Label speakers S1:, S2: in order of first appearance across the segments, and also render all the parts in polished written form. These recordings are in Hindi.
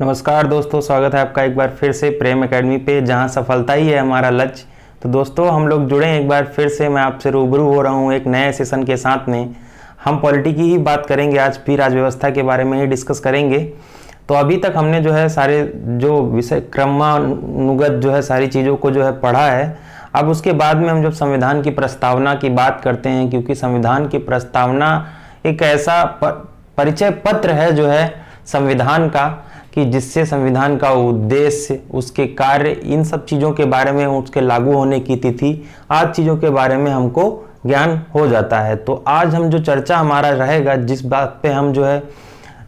S1: नमस्कार दोस्तों, स्वागत है आपका एक बार फिर से प्रेम एकेडमी पे, जहां सफलता ही है हमारा लक्ष्य। तो दोस्तों हम लोग जुड़े हैं एक बार फिर से, मैं आपसे रूबरू हो रहा हूं एक नए सेशन के साथ में। हम पॉलिटी की ही बात करेंगे, आज भी राजव्यवस्था के बारे में ही डिस्कस करेंगे। तो अभी तक हमने जो है सारे जो विषय क्रमानुगत जो है सारी चीज़ों को जो है पढ़ा है। अब उसके बाद में हम जब संविधान की प्रस्तावना की बात करते हैं, क्योंकि संविधान की प्रस्तावना एक ऐसा परिचय पत्र है जो है संविधान का, कि जिससे संविधान का उद्देश्य, उसके कार्य, इन सब चीज़ों के बारे में, उसके लागू होने की तिथि, आज चीज़ों के बारे में हमको ज्ञान हो जाता है। तो आज हम जो चर्चा हमारा रहेगा, जिस बात पे हम जो है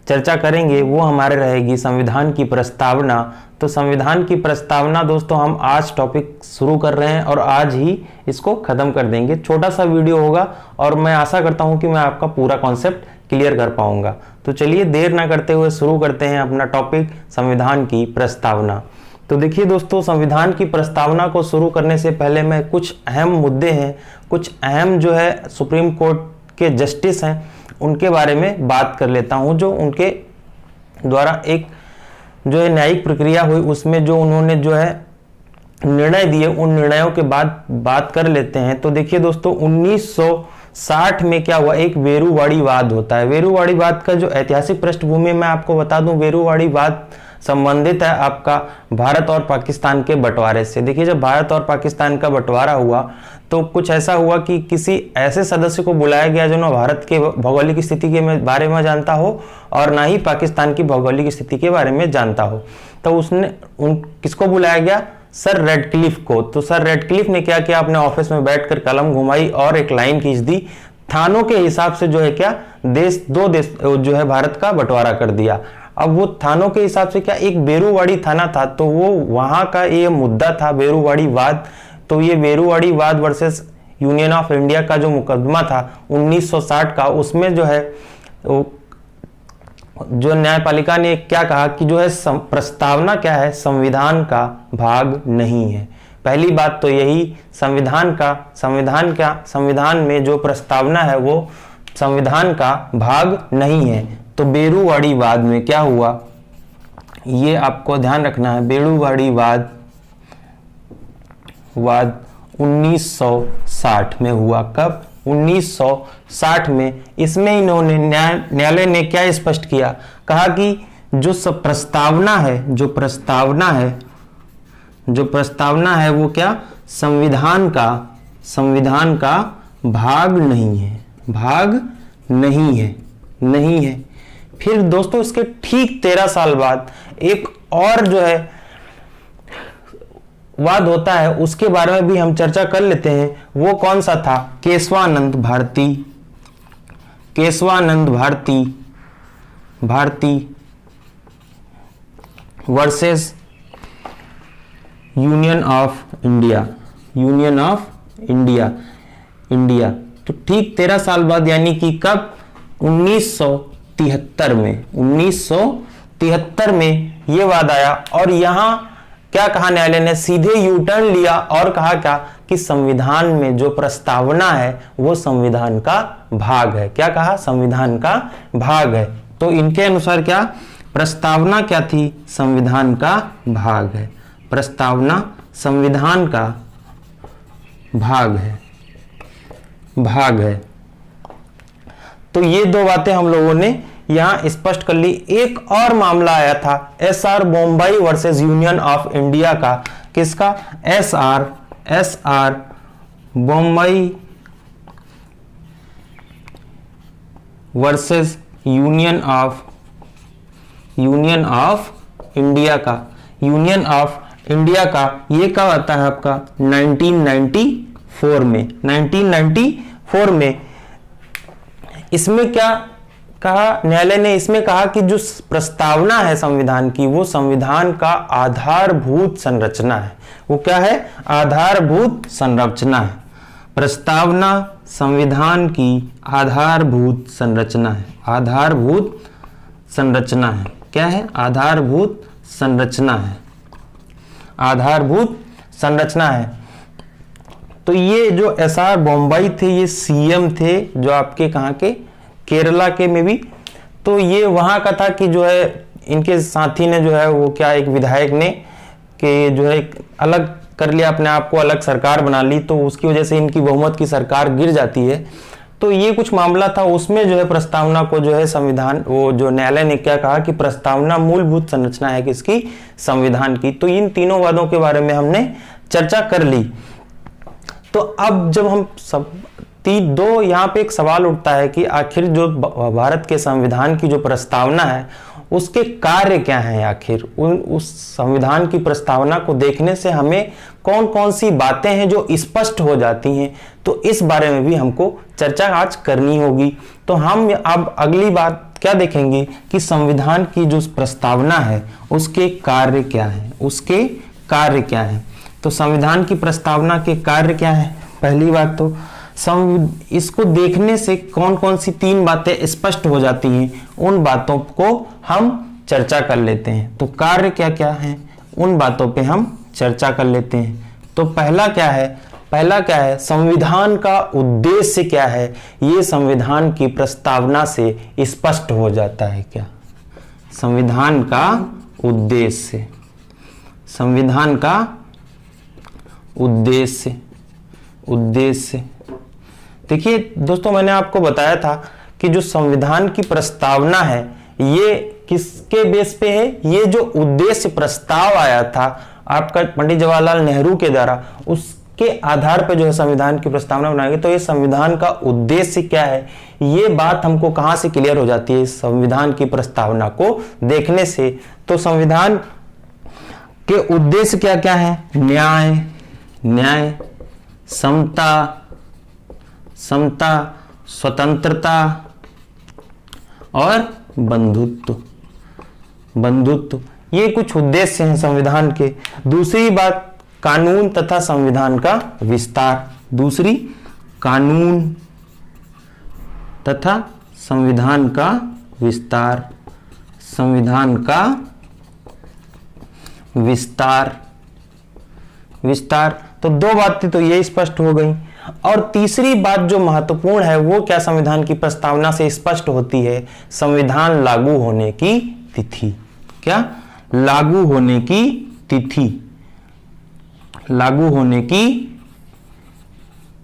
S1: चर्चा करेंगे, वो हमारे रहेगी संविधान की प्रस्तावना। तो संविधान की प्रस्तावना दोस्तों हम आज टॉपिक शुरू कर रहे हैं और आज ही इसको ख़त्म कर देंगे। छोटा सा वीडियो होगा और मैं आशा करता हूँ कि मैं आपका पूरा कॉन्सेप्ट क्लियर कर पाऊंगा। तो चलिए देर ना करते हुए शुरू करते हैं अपना टॉपिक, संविधान की प्रस्तावना। तो देखिए दोस्तों, संविधान की प्रस्तावना को शुरू करने से पहले मैं कुछ अहम मुद्दे हैं, कुछ अहम जो है सुप्रीम कोर्ट के जस्टिस हैं, उनके बारे में बात कर लेता हूं। जो उनके द्वारा एक जो है न्यायिक प्रक्रिया हुई, उसमें जो उन्होंने जो है निर्णय दिए, उन निर्णयों के बाद बात कर लेते हैं। तो देखिए दोस्तों, 1960 में क्या हुआ, एक वेरुवाड़ी वाद होता है। वेरुवाड़ी वाद का जो ऐतिहासिक पृष्ठभूमि मैं आपको बता दूं, वेरुवाड़ी वाद संबंधित है आपका भारत और पाकिस्तान के बंटवारे से। देखिए, जब भारत और पाकिस्तान का बंटवारा हुआ तो कुछ ऐसा हुआ कि किसी ऐसे सदस्य को बुलाया गया जो ना भारत के भौगोलिक स्थिति के बारे में जानता हो और ना ही पाकिस्तान की भौगोलिक स्थिति के बारे में जानता हो। तो उसने किसको बुलाया गया? सर रेडक्लिफ को। तो सर रेडक्लिफ ने क्या किया, अपने ऑफिस में बैठकर कलम घुमाई और एक लाइन खींच दी। थानों के हिसाब से जो है क्या दो देश जो है भारत का बंटवारा कर दिया। अब वो थानों के हिसाब से क्या, एक बेरुवाड़ी थाना था, तो वो वहां का ये मुद्दा था बेरुवाड़ी वाद। तो ये बेरुवाड़ी वाद वर्सेस यूनियन ऑफ इंडिया का जो मुकदमा था 1960 का, उसमें जो है जो न्यायपालिका ने क्या कहा कि जो है प्रस्तावना क्या है, संविधान का भाग नहीं है। पहली बात तो यही, संविधान में जो प्रस्तावना है वो संविधान का भाग नहीं है। तो बेरुवाड़ी वाद में क्या हुआ, ये आपको ध्यान रखना है। बेरुवाड़ी वाद 1960 में हुआ। कब? 1960 में। इसमें इन्होंने न्यायालय ने क्या स्पष्ट किया, कहा कि जो प्रस्तावना है वो क्या, संविधान का भाग नहीं है। फिर दोस्तों इसके ठीक 13 साल बाद एक और जो है वाद होता है, उसके बारे में भी हम चर्चा कर लेते हैं। वो कौन सा था? Kesavananda Bharati versus union of India. तो ठीक 13 साल बाद, यानी कि कब? 1973 में ये वाद आया। और यहां क्या कहा न्यायालय ने? सीधे यू टर्न लिया और कहा क्या कि संविधान में जो प्रस्तावना है वो संविधान का भाग है। क्या कहा? संविधान का भाग है। तो इनके अनुसार क्या, प्रस्तावना क्या थी? संविधान का भाग है। प्रस्तावना संविधान का भाग है। तो ये दो बातें हम लोगों ने यहां स्पष्ट कर ली। एक और मामला आया था SR Bommai versus union of India का। किसका? SR Bommai versus union of India का। यूनियन ऑफ इंडिया का ये कब आता है आपका? 1994 में। इसमें क्या कहा न्यायालय ने? इसमें कहा कि जो प्रस्तावना है संविधान की, वो संविधान का आधारभूत संरचना है। वो क्या है? आधारभूत संरचना है। प्रस्तावना संविधान की आधारभूत संरचना है। क्या है? आधारभूत संरचना है। तो ये जो एसआर बॉम्बई थे, ये सीएम थे जो आपके कहाँ के, केरला के में भी। तो ये वहां का था कि जो है इनके साथी ने जो है वो क्या, एक विधायक ने कि जो है एक अलग कर लिया, अपने आप को अलग सरकार बना ली, तो उसकी वजह से इनकी बहुमत की सरकार गिर जाती है। तो ये कुछ मामला था, उसमें जो है प्रस्तावना को जो है संविधान, वो जो न्यायालय ने क्या कहा कि प्रस्तावना मूलभूत संरचना है किसकी, संविधान की। तो इन तीनों वादों के बारे में हमने चर्चा कर ली। तो अब जब हम सब दो यहाँ पे एक सवाल उठता है कि आखिर जो भारत के संविधान की जो प्रस्तावना है उसके कार्य क्या हैं, आखिर उस संविधान की प्रस्तावना को देखने से हमें कौन कौन सी बातें हैं जो स्पष्ट हो जाती हैं। तो इस बारे में भी हमको चर्चा आज करनी होगी। तो हम अब अगली बात क्या देखेंगे कि संविधान की जो प्रस्तावना है उसके कार्य क्या हैं, उसके कार्य क्या हैं। तो संविधान की प्रस्तावना के कार्य क्या हैं? पहली बात तो इसको देखने से कौन कौन सी 3 बातें स्पष्ट हो जाती हैं, उन बातों को हम चर्चा कर लेते हैं। तो कार्य क्या क्या है, उन बातों पे हम चर्चा कर लेते हैं। तो पहला क्या है, संविधान का उद्देश्य क्या है, ये संविधान की प्रस्तावना से स्पष्ट हो जाता है। क्या संविधान का उद्देश्य, संविधान का उद्देश्य। देखिए दोस्तों, मैंने आपको बताया था कि जो संविधान की प्रस्तावना है ये किसके बेस पे है, ये जो उद्देश्य प्रस्ताव आया था आपका पंडित जवाहरलाल नेहरू के द्वारा, उसके आधार पर जो है संविधान की प्रस्तावना बनाई गई। तो ये संविधान का उद्देश्य क्या है, ये बात हमको कहां से क्लियर हो जाती है, संविधान की प्रस्तावना को देखने से। तो संविधान के उद्देश्य क्या क्या है, न्याय, समता, स्वतंत्रता और बंधुत्व, ये कुछ उद्देश्य हैं संविधान के। दूसरी बात, कानून तथा संविधान का विस्तार। दूसरी, कानून तथा संविधान का विस्तार, संविधान का विस्तार। तो 2 बातें तो ये स्पष्ट हो गई। और तीसरी बात जो महत्वपूर्ण है वो क्या संविधान की प्रस्तावना से स्पष्ट होती है, संविधान लागू होने की तिथि। क्या लागू होने की तिथि, लागू होने की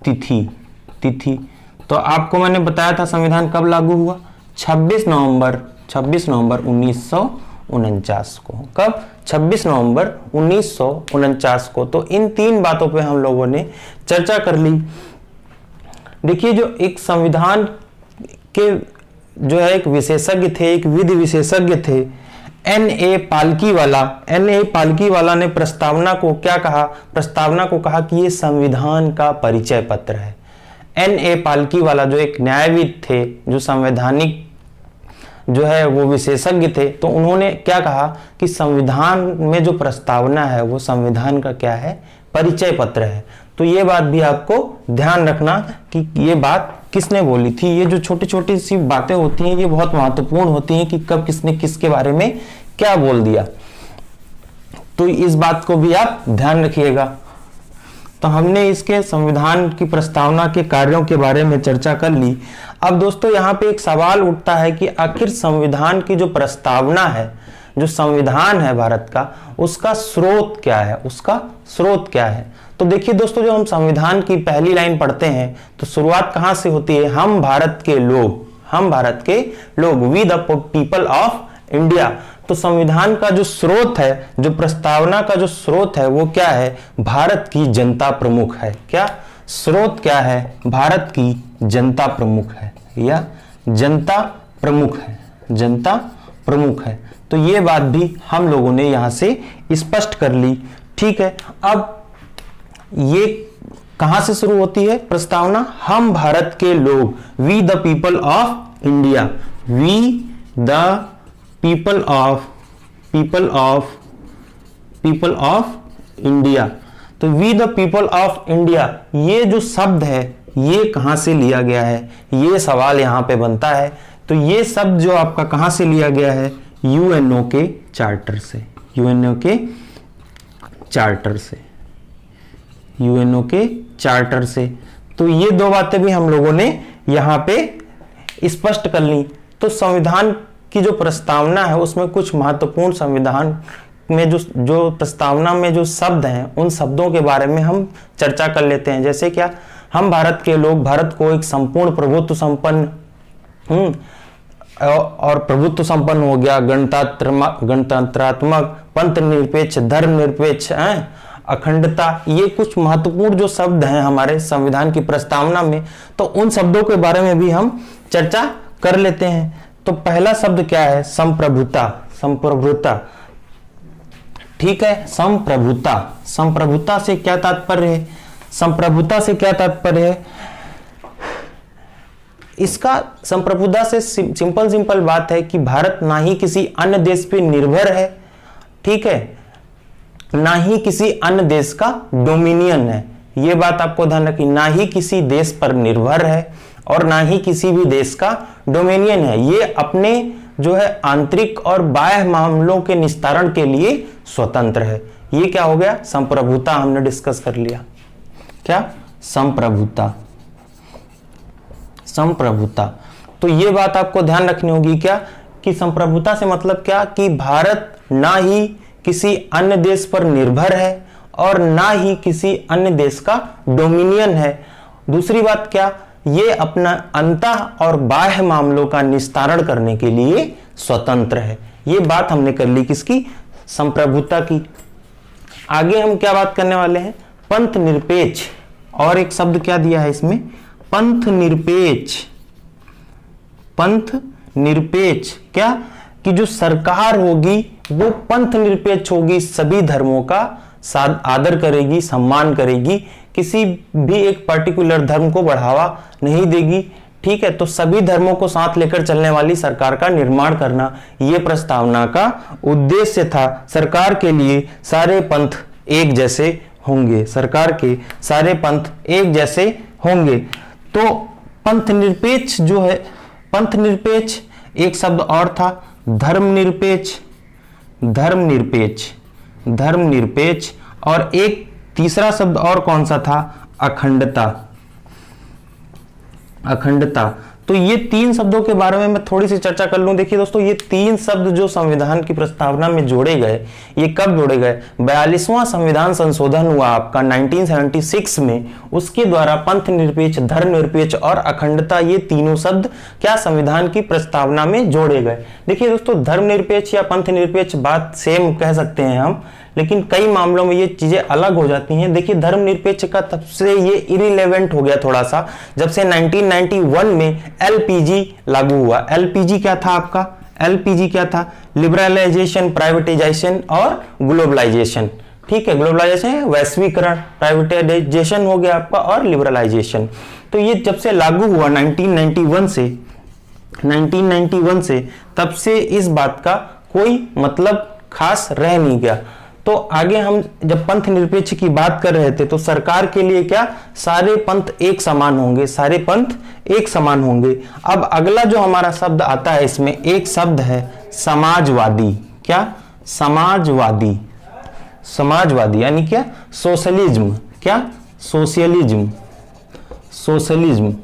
S1: तिथि। तो आपको मैंने बताया था संविधान कब लागू हुआ, 26 नवंबर 1949 को। कब? 26 नवंबर 1949 को। तो इन 3 बातों पे हम लोगों ने चर्चा कर ली। देखिए, जो एक संविधान के जो है एक विशेषज्ञ थे, एक विधि विशेषज्ञ थे, N.A. पालकी वाला ने प्रस्तावना को क्या कहा, प्रस्तावना को कहा कि ये संविधान का परिचय पत्र है। N.A. पालकी वाला जो एक न्यायविद थे, जो संवैधानिक जो है वो विशेषज्ञ थे, तो उन्होंने क्या कहा कि संविधान में जो प्रस्तावना है वो संविधान का क्या है, परिचय पत्र है। तो ये बात भी आपको ध्यान रखना कि ये बात किसने बोली थी। ये जो छोटी छोटी सी बातें होती हैं ये बहुत महत्वपूर्ण होती हैं कि कब किसने किसके बारे में क्या बोल दिया। तो इस बात को भी आप ध्यान रखिएगा। तो हमने इसके संविधान की प्रस्तावना के कार्यों के बारे में चर्चा कर ली। अब दोस्तों यहाँ पे एक सवाल उठता है कि आखिर संविधान की जो प्रस्तावना है, जो संविधान है भारत का, उसका स्रोत क्या है, उसका स्रोत क्या है। तो देखिए दोस्तों, जो हम संविधान की पहली लाइन पढ़ते हैं तो शुरुआत कहां से होती है, हम भारत के लोग, we the people of India. तो संविधान का जो स्रोत है, जो प्रस्तावना का जो स्रोत है वो क्या है, भारत की जनता प्रमुख है। क्या स्रोत क्या है, भारत की जनता प्रमुख है या जनता प्रमुख है। तो ये बात भी हम लोगों ने यहां से स्पष्ट कर ली। ठीक है, अब ये कहां से शुरू होती है प्रस्तावना, हम भारत के लोग, we the people of India, we the people of India. तो we the people of India, ये जो शब्द है ये कहां से लिया गया है, ये सवाल यहां पे बनता है। तो ये शब्द जो आपका कहां से लिया गया है, यूएनओ के चार्टर से। तो ये 2 बातें भी हम लोगों ने यहां पे स्पष्ट कर ली। तो संविधान की जो प्रस्तावना है उसमें कुछ महत्वपूर्ण संविधान में जो प्रस्तावना में जो शब्द हैं उन शब्दों के बारे में हम चर्चा कर लेते हैं। जैसे क्या, हम भारत के लोग भारत को एक संपूर्ण प्रभुत्व संपन्न और प्रभुत्व संपन्न हो गया, गणतंत्रात्मक, पंथ निरपेक्ष, धर्म निरपेक्ष, अखंडता, ये कुछ महत्वपूर्ण जो शब्द हैं हमारे संविधान की प्रस्तावना में, तो उन शब्दों के बारे में भी हम चर्चा कर लेते हैं। तो पहला शब्द क्या है? संप्रभुता। संप्रभुता, ठीक है, संप्रभुता। संप्रभुता से क्या तात्पर्य है? संप्रभुता से क्या तात्पर्य है? इसका संप्रभुता से सिंपल बात है कि भारत ना ही किसी अन्य देश पे निर्भर है, ठीक है, ना ही किसी अन्य देश का डोमिनियन है। ये बात आपको ध्यान रखिए, ना ही किसी देश पर निर्भर है और ना ही किसी भी देश का डोमिनियन है। ये अपने जो है आंतरिक और बाह्य मामलों के निस्तारण के लिए स्वतंत्र है। ये क्या हो गया? संप्रभुता हमने डिस्कस कर लिया। क्या? संप्रभुता। संप्रभुता, तो ये बात आपको ध्यान रखनी होगी क्या, कि संप्रभुता से मतलब क्या, कि भारत ना ही किसी अन्य देश पर निर्भर है और ना ही किसी अन्य देश का डोमिनियन है। दूसरी बात क्या, ये अपना अंतः और बाह्य मामलों का निस्तारण करने के लिए स्वतंत्र है। ये बात हमने कर ली किसकी? संप्रभुता की। आगे हम क्या बात करने वाले हैं? पंथ निरपेक्ष। और एक शब्द क्या दिया है इसमें? पंथ निरपेक्ष। पंथ निरपेक्ष क्या, कि जो सरकार होगी वो पंथ निरपेक्ष होगी, सभी धर्मों का आदर करेगी, सम्मान करेगी, किसी भी एक पर्टिकुलर धर्म को बढ़ावा नहीं देगी, ठीक है। तो सभी धर्मों को साथ लेकर चलने वाली सरकार का निर्माण करना, ये प्रस्तावना का उद्देश्य था। सरकार के लिए सारे पंथ एक जैसे होंगे, सरकार के सारे पंथ एक जैसे होंगे। तो पंथ निरपेक्ष जो है, पंथ निरपेक्ष, एक शब्द और था धर्मनिरपेक्ष। धर्मनिरपेक्ष, धर्मनिरपेक्ष, और एक तीसरा शब्द और कौन सा था? अखंडता। अखंडता। तो ये तीन शब्दों के बारे में मैं थोड़ी सी चर्चा कर लूं। देखिए दोस्तों, ये तीन शब्द जो संविधान की प्रस्तावना में जोड़े गए, ये कब जोड़े गए? 42वां संविधान संशोधन हुआ आपका 1976 में, उसके द्वारा पंथ निरपेक्ष, धर्मनिरपेक्ष और अखंडता, ये तीनों शब्द क्या संविधान की प्रस्तावना में जोड़े गए। देखिए दोस्तों, धर्मनिरपेक्ष या पंथ निरपेक्ष बात सेम कह सकते हैं हम, लेकिन कई मामलों में ये चीजें अलग हो जाती हैं। देखिए, धर्मनिरपेक्ष का तब से ये इरिलेवेंट हो गया थोड़ा सा, जब से 1991 में एलपीजी लागू हुआ। एलपीजी क्या था आपका? एलपीजी क्या था? लिबरलाइजेशन, प्राइवेटाइजेशन और ग्लोबलाइजेशन, ठीक है। ग्लोबलाइजेशन वैश्वीकरण, प्राइवेटाइजेशन हो गया आपका, और लिबरलाइजेशन। तो ये जब से लागू हुआ 1991 से, तब से इस बात का कोई मतलब खास रह नहीं गया। तो आगे हम जब पंथ निरपेक्ष की बात कर रहे थे, तो सरकार के लिए क्या, सारे पंथ एक समान होंगे, सारे पंथ एक समान होंगे। अब अगला जो हमारा शब्द आता है इसमें, एक शब्द है समाजवादी। क्या? समाजवादी। समाजवादी यानी क्या? सोशलिज्म। क्या? सोशलिज्म। सोशलिज्म।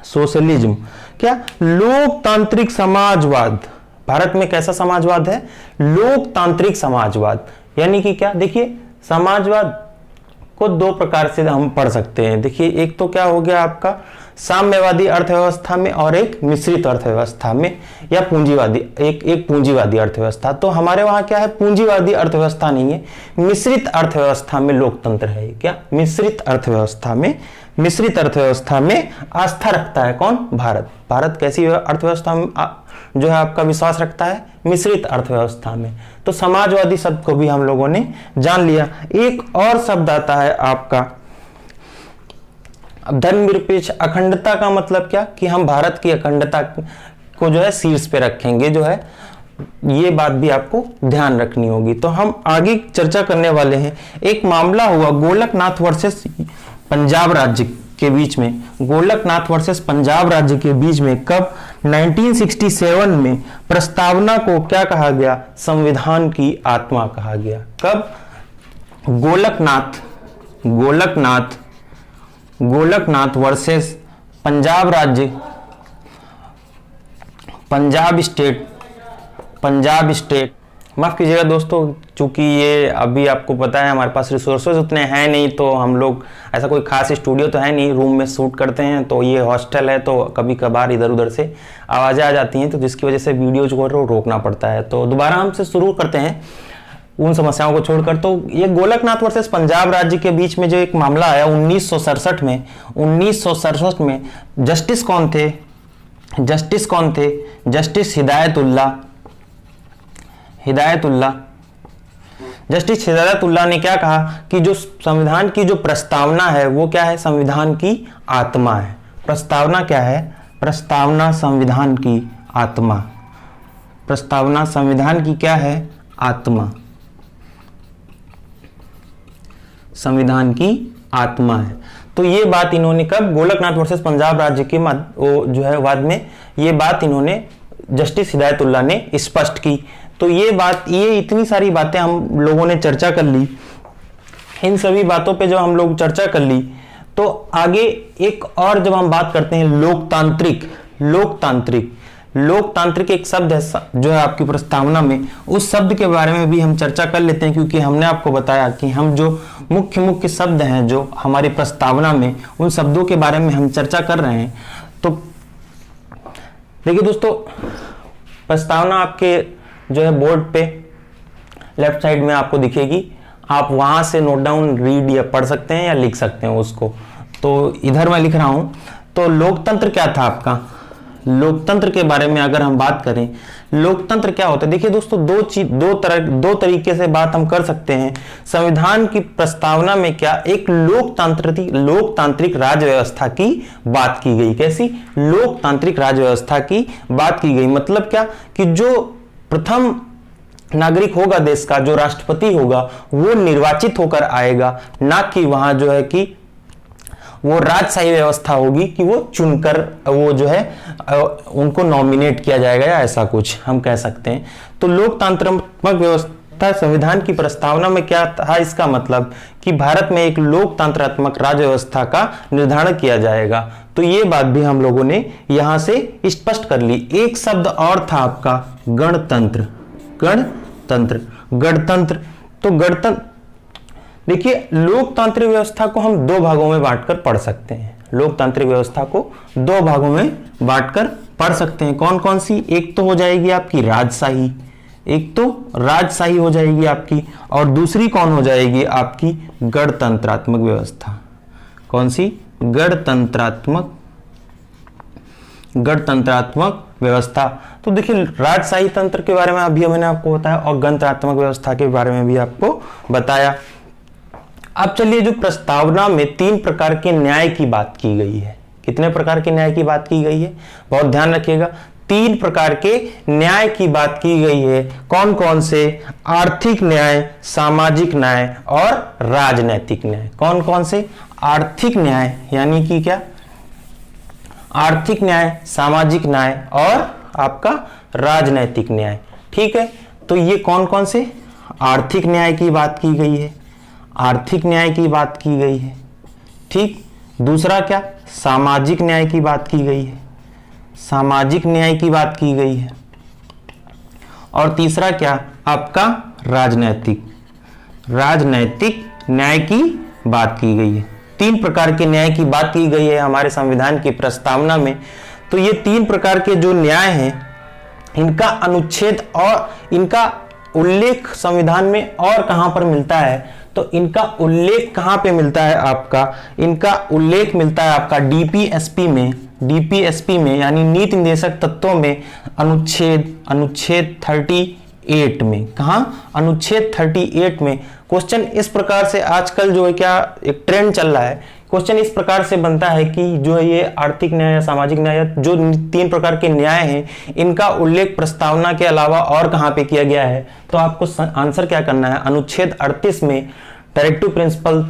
S1: सोशलिज्म क्या? लोकतांत्रिक समाजवाद। भारत में कैसा समाजवाद है? लोकतांत्रिक समाजवाद। यानी कि क्या, देखिए, समाजवाद को दो प्रकार से हम पढ़ सकते हैं। देखिए, एक तो क्या हो गया आपका साम्यवादी अर्थव्यवस्था में, और एक मिश्रित अर्थव्यवस्था में, या पूंजीवादी, एक पूंजीवादी अर्थव्यवस्था। तो हमारे वहां क्या है? पूंजीवादी अर्थव्यवस्था नहीं है, मिश्रित अर्थव्यवस्था में लोकतंत्र है। क्या? मिश्रित अर्थव्यवस्था में, मिश्रित अर्थव्यवस्था में आस्था रखता है कौन? भारत। भारत कैसी अर्थव्यवस्था में जो है आपका विश्वास रखता है? मिश्रित अर्थव्यवस्था में। तो समाजवादी शब्द को भी हम लोगों ने जान लिया। एक और शब्द आता है आपका धर्मनिरपेक्ष। अखंडता का मतलब क्या, कि हम भारत की अखंडता को जो है शीर्ष पे रखेंगे, जो है ये बात भी आपको ध्यान रखनी होगी। तो हम आगे चर्चा करने वाले हैं। एक मामला हुआ गोलकनाथ वर्सेस पंजाब राज्य के बीच में, गोलकनाथ वर्सेस पंजाब राज्य के बीच में। कब? 1967 में। प्रस्तावना को क्या कहा गया? संविधान की आत्मा कहा गया। कब? गोलकनाथ, गोलकनाथ, गोलकनाथ वर्सेस पंजाब राज्य, पंजाब स्टेट पंजाब स्टेट। माफ़ कीजिएगा दोस्तों, चूंकि ये अभी आपको पता है हमारे पास रिसोर्सेज उतने हैं नहीं, तो हम लोग ऐसा कोई खास स्टूडियो तो है नहीं, रूम में शूट करते हैं, तो ये हॉस्टल है तो कभी कभार इधर उधर से आवाज़ें आ जाती हैं, तो जिसकी वजह से वीडियो जो है रोकना पड़ता है। तो दोबारा हमसे शुरू करते हैं उन समस्याओं को छोड़कर। तो ये गोलकनाथ वर्सेस पंजाब राज्य के बीच में जो एक मामला आया 1967 में जस्टिस कौन थे? जस्टिस हिदायतुल्लाह ने क्या कहा कि जो संविधान की जो प्रस्तावना है वो क्या है? संविधान की आत्मा है। प्रस्तावना क्या है? प्रस्तावना संविधान की आत्मा। प्रस्तावना संविधान की क्या है? आत्मा। संविधान की आत्मा है। तो ये बात इन्होंने कब? गोलकनाथ वर्सेस पंजाब राज्य के जो है वाद में ये बात इन्होंने जस्टिस हिदायतुल्लाह ने स्पष्ट की। तो ये इतनी सारी बातें हम लोगों ने चर्चा कर ली। इन सभी बातों पे जब हम लोग चर्चा कर ली तो आगे एक और जब हम बात करते हैं लोकतांत्रिक एक शब्द है जो है आपकी प्रस्तावना में, उस शब्द के बारे में भी हम चर्चा कर लेते हैं, क्योंकि हमने आपको बताया कि हम जो मुख्य शब्द हैं जो हमारी प्रस्तावना में, उन शब्दों के बारे में हम चर्चा कर रहे हैं। तो देखिए दोस्तों, प्रस्तावना आपके जो है बोर्ड पे लेफ्ट साइड में आपको दिखेगी, आप वहां से नोट डाउन, रीड या पढ़ सकते हैं या लिख सकते हैं उसको। तो इधर मैं लिख रहा हूं। तो लोकतंत्र क्या था आपका? लोकतंत्र के बारे में अगर हम बात करें, लोकतंत्र क्या होता है? देखिए दोस्तों, दो तरीके से बात हम कर सकते हैं। संविधान की प्रस्तावना में क्या एक लोकतांत्रिक राज्य व्यवस्था की बात की गई। कैसी? लोकतांत्रिक राज्य व्यवस्था की बात की गई। मतलब क्या कि जो प्रथम नागरिक होगा देश का, जो राष्ट्रपति होगा, वो निर्वाचित होकर आएगा, ना कि वहां जो है कि वो राजशाही व्यवस्था होगी कि वो चुनकर वो जो है उनको नॉमिनेट किया जाएगा, या ऐसा कुछ हम कह सकते हैं। तो लोकतांत्रात्मक व्यवस्था संविधान की प्रस्तावना में क्या था? इसका मतलब कि भारत में एक लोकतांत्रात्मक राज्य व्यवस्था का निर्धारण किया जाएगा। तो ये बात भी हम लोगों ने यहां से स्पष्ट कर ली। एक शब्द और था आपका गणतंत्र। तो गणतंत्र, देखिए लोकतांत्रिक व्यवस्था को हम दो भागों में बांटकर पढ़ सकते हैं। लोकतांत्रिक व्यवस्था को दो भागों में बांटकर पढ़ सकते हैं। कौन कौन सी? एक तो हो जाएगी आपकी राजशाही, हो जाएगी आपकी, और दूसरी कौन हो जाएगी? आपकी गणतंत्रात्मक व्यवस्था। कौन सी? गणतंत्रात्मक व्यवस्था। तो देखिए राजशाही तंत्र के बारे में अभी मैंने आपको बताया और गणतंत्रात्मक व्यवस्था के बारे में भी आपको बताया। अब चलिए, जो प्रस्तावना में 3 प्रकार के न्याय की बात की गई है। कितने प्रकार के न्याय की बात की गई है? बहुत ध्यान रखिएगा, 3 प्रकार के न्याय की बात की गई है। कौन कौन से? आर्थिक न्याय, सामाजिक न्याय और राजनैतिक न्याय। कौन कौन से? आर्थिक न्याय यानी कि क्या? आर्थिक न्याय, सामाजिक न्याय और आपका राजनैतिक न्याय। ठीक है, तो ये कौन कौन से? आर्थिक न्याय की बात की गई है, ठीक। दूसरा क्या? सामाजिक न्याय की बात की गई है, और तीसरा क्या? आपका राजनैतिक न्याय की बात की गई है। 3 प्रकार के न्याय की बात की गई है हमारे संविधान की प्रस्तावना में। तो ये 3 प्रकार के जो न्याय हैं, इनका अनुच्छेद और इनका उल्लेख संविधान में और कहां पर मिलता है? तो इनका उल्लेख कहां पे मिलता है आपका? इनका उल्लेख मिलता है आपका डीपीएसपी में, यानी नीति निर्देशक तत्वों में, अनुच्छेद 38 में। कहां? अनुच्छेद 38 में। क्वेश्चन इस प्रकार से आजकल जो है क्या एक ट्रेंड चल रहा है, क्वेश्चन इस प्रकार से बनता है कि जो है ये आर्थिक न्याय या सामाजिक न्याय, जो 3 प्रकार के न्याय हैं, इनका उल्लेख प्रस्तावना के अलावा और कहां पे किया गया है? तो आपको आंसर क्या करना है? अनुच्छेद 38 में डायरेक्टिव प्रिंसिपल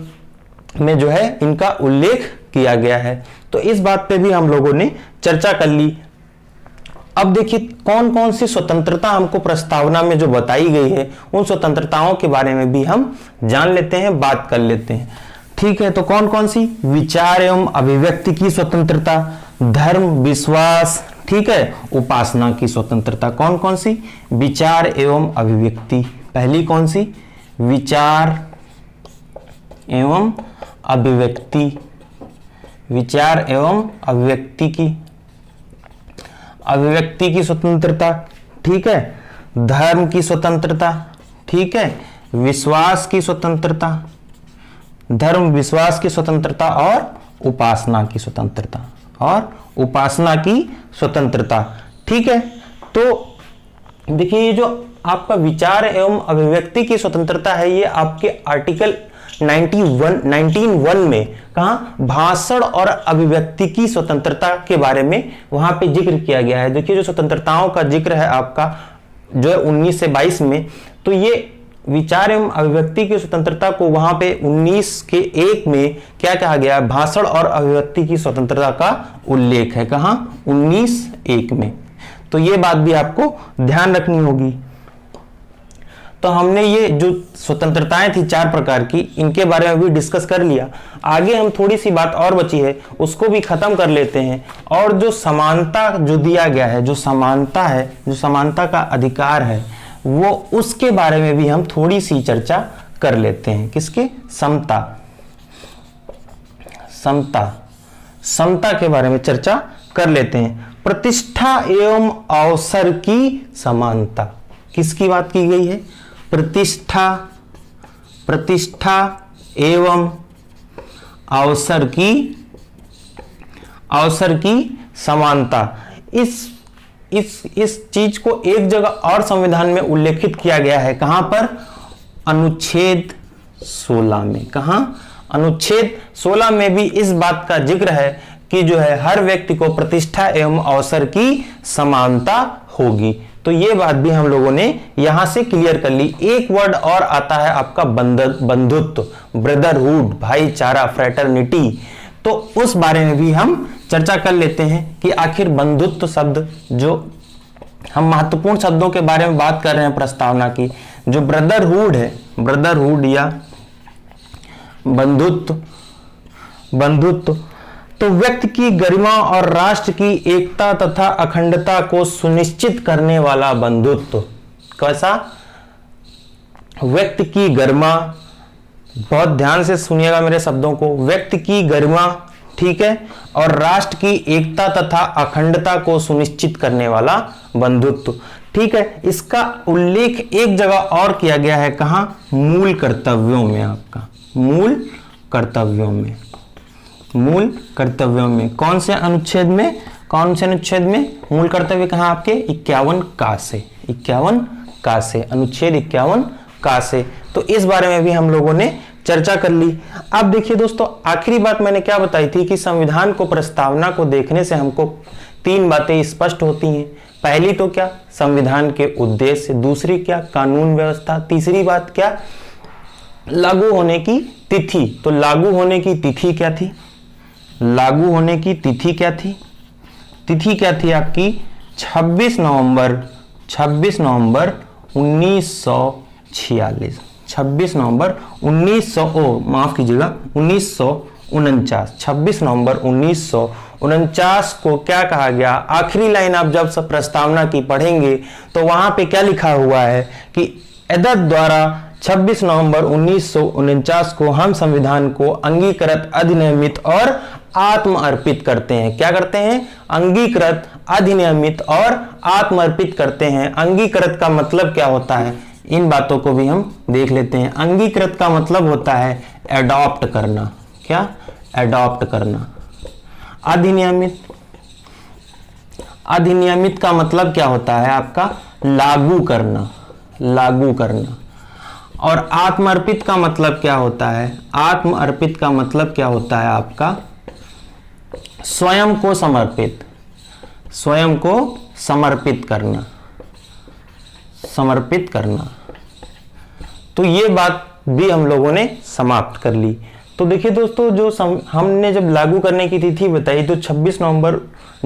S1: में जो है इनका उल्लेख किया गया है। तो इस बात पे भी हम लोगों ने चर्चा कर ली। अब देखिए कौन कौन सी स्वतंत्रता हमको प्रस्तावना में जो बताई गई है, उन स्वतंत्रताओं के बारे में भी हम जान लेते हैं, बात कर लेते हैं। ठीक है, तो कौन कौन सी? विचार एवं अभिव्यक्ति की स्वतंत्रता, धर्म, विश्वास, ठीक है। उपासना की स्वतंत्रता कौन कौन सी? विचार एवं अभिव्यक्ति। पहली कौन सी? विचार एवं अभिव्यक्ति। विचार एवं अभिव्यक्ति की स्वतंत्रता, ठीक है। धर्म की स्वतंत्रता, ठीक है। विश्वास की स्वतंत्रता, धर्म विश्वास की स्वतंत्रता और उपासना की स्वतंत्रता, ठीक है। तो देखिए ये जो आपका विचार एवं अभिव्यक्ति की स्वतंत्रता है, ये आपके आर्टिकल 19(1) में कहा भाषण और अभिव्यक्ति की स्वतंत्रता के बारे में वहां पे जिक्र किया गया है। देखिए जो स्वतंत्रताओं का जिक्र है आपका जो है 19 से 22 में, तो ये विचार एवं अभिव्यक्ति की स्वतंत्रता को वहां पे 19 के 1 में क्या कहा गया है? भाषण और अभिव्यक्ति की स्वतंत्रता का उल्लेख है। कहां? 19(1) में। तो ये बात भी आपको ध्यान रखनी होगी। तो हमने ये जो स्वतंत्रताएं थी 4 प्रकार की, इनके बारे में भी डिस्कस कर लिया। आगे हम थोड़ी सी बात और बची है, उसको भी खत्म कर लेते हैं। और जो समानता जो दिया गया है, जो समानता है, जो समानता का अधिकार है, वो उसके बारे में भी हम थोड़ी सी चर्चा कर लेते हैं। किसके? समता के बारे में चर्चा कर लेते हैं। प्रतिष्ठा एवं अवसर की समानता, किसकी बात की गई है? प्रतिष्ठा एवं अवसर की समानता। इस चीज को एक जगह और संविधान में उल्लेखित किया गया है। कहां पर? अनुच्छेद 16 में। कहां? अनुच्छेद 16 में भी इस बात का जिक्र है कि जो है हर व्यक्ति को प्रतिष्ठा एवं अवसर की समानता होगी। तो ये बात भी हम लोगों ने यहां से क्लियर कर ली। एक वर्ड और आता है आपका बंधुत्व, ब्रदरहुड, भाईचारा, फ्रेटर्निटी। तो उस बारे में भी हम चर्चा कर लेते हैं कि आखिर बंधुत्व शब्द, जो हम महत्वपूर्ण शब्दों के बारे में बात कर रहे हैं प्रस्तावना की, जो ब्रदरहुड है, ब्रदरहुड या बंधुत्व तो व्यक्ति की गरिमा और राष्ट्र की एकता तथा अखंडता को सुनिश्चित करने वाला बंधुत्व। कैसा? व्यक्ति की गरिमा, बहुत ध्यान से सुनिएगा मेरे शब्दों को, व्यक्ति की गरिमा, ठीक है, और राष्ट्र की एकता तथा अखंडता को सुनिश्चित करने वाला बंधुत्व, ठीक है। इसका उल्लेख एक जगह और किया गया है। कहां? मूल कर्तव्यों में। आपका मूल कर्तव्यों में कौन से अनुच्छेद में? मूल कर्तव्य कहां? आपके 51 का से, अनुच्छेद 51 का से। तो इस बारे में भी हम लोगों ने चर्चा कर ली। अब देखिए दोस्तों, आखिरी बात मैंने क्या बताई थी कि संविधान को, प्रस्तावना को देखने से हमको 3 बातें स्पष्ट होती हैं। पहली तो क्या? संविधान के उद्देश्य, दूसरी क्या? कानून व्यवस्था, तीसरी बात क्या? लागू होने की तिथि। तो लागू होने की तिथि क्या थी? तिथि क्या थी आपकी? 26 नवंबर 1946। 26 नवंबर 1949। 26 नवंबर 1949 को क्या कहा गया? आखिरी लाइन आप जब सब प्रस्तावना की पढ़ेंगे तो वहां पे क्या लिखा हुआ है कि एतद द्वारा 26 नवंबर 1949 को हम संविधान को अंगीकृत, अधिनियमित और आत्मअर्पित करते हैं। क्या करते हैं? अंगीकृत, अधिनियमित और आत्मअर्पित करते हैं। अंगीकृत का मतलब क्या होता है? इन बातों को भी हम देख लेते हैं। अंगीकृत का मतलब होता है एडॉप्ट करना। क्या? एडॉप्ट करना। अधिनियमित का मतलब क्या होता है आपका? लागू करना। और आत्मअर्पित का मतलब क्या होता है? आत्मअर्पित का मतलब क्या होता है आपका? स्वयं को समर्पित करना। तो ये बात भी हम लोगों ने समाप्त कर ली। तो देखिए दोस्तों, जो हमने जब लागू करने की तिथि बताई तो 26 नवंबर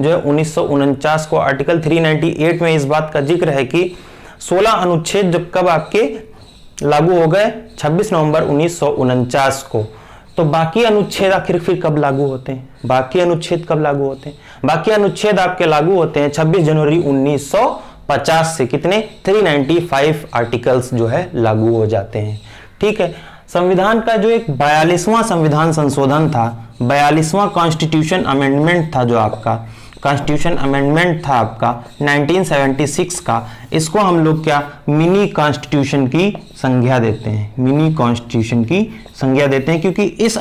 S1: जो है 1949 को आर्टिकल 398 में इस बात का जिक्र है कि 16 अनुच्छेद जब कब आपके लागू हो गए? 26 नवंबर 1949 को। तो बाकी अनुच्छेद आखिर फिर कब लागू होते हैं? बाकी अनुच्छेद आपके लागू होते हैं 26 जनवरी 1950 से। कितने? 395 आर्टिकल्स जो है लागू हो जाते हैं। ठीक है। संविधान का जो एक 42वां संविधान संशोधन था, 42वां कॉन्स्टिट्यूशन अमेंडमेंट था, जो आपका कॉन्स्टिट्यूशन अमेंडमेंट था आपका 1976 का, इसको हम लोग क्या मिनी कॉन्स्टिट्यूशन की संज्ञा देते हैं, मिनी कॉन्स्टिट्यूशन की संज्ञा देते हैं, क्योंकि इस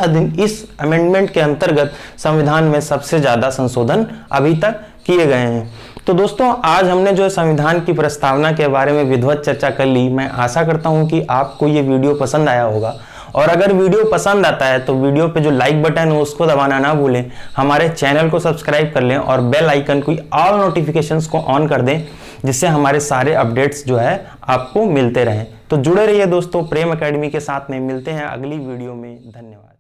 S1: अमेंडमेंट के अंतर्गत संविधान में सबसे ज्यादा संशोधन अभी तक किए गए हैं। तो दोस्तों, आज हमने जो संविधान की प्रस्तावना के बारे में विधिवत चर्चा कर ली। मैं आशा करता हूं कि आपको ये वीडियो पसंद आया होगा, और अगर वीडियो पसंद आता है तो वीडियो पे जो लाइक बटन है उसको दबाना ना भूलें, हमारे चैनल को सब्सक्राइब कर लें और बेल आइकन को ऑल नोटिफिकेशंस को ऑन कर दें, जिससे हमारे सारे अपडेट्स जो है आपको मिलते रहें। तो जुड़े रहिए दोस्तों प्रेम एकेडमी के साथ में। मिलते हैं अगली वीडियो में। धन्यवाद।